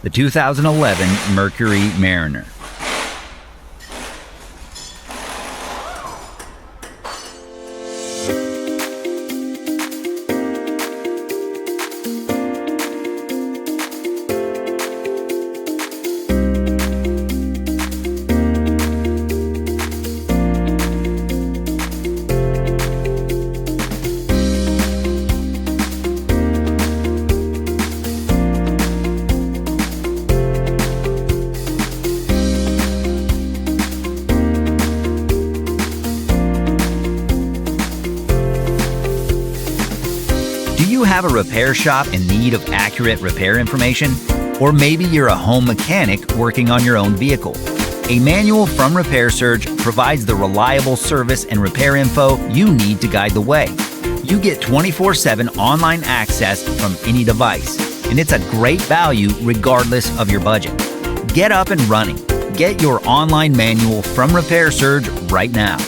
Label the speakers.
Speaker 1: the 2011 Mercury Mariner.
Speaker 2: Do you have a repair shop in need of accurate repair information? Or maybe you're a home mechanic working on your own vehicle. A manual from RepairSurge provides the reliable service and repair info you need to guide the way. You get 24/7 online access from any device, and it's a great value regardless of your budget. Get up and running. Get your online manual from RepairSurge right now.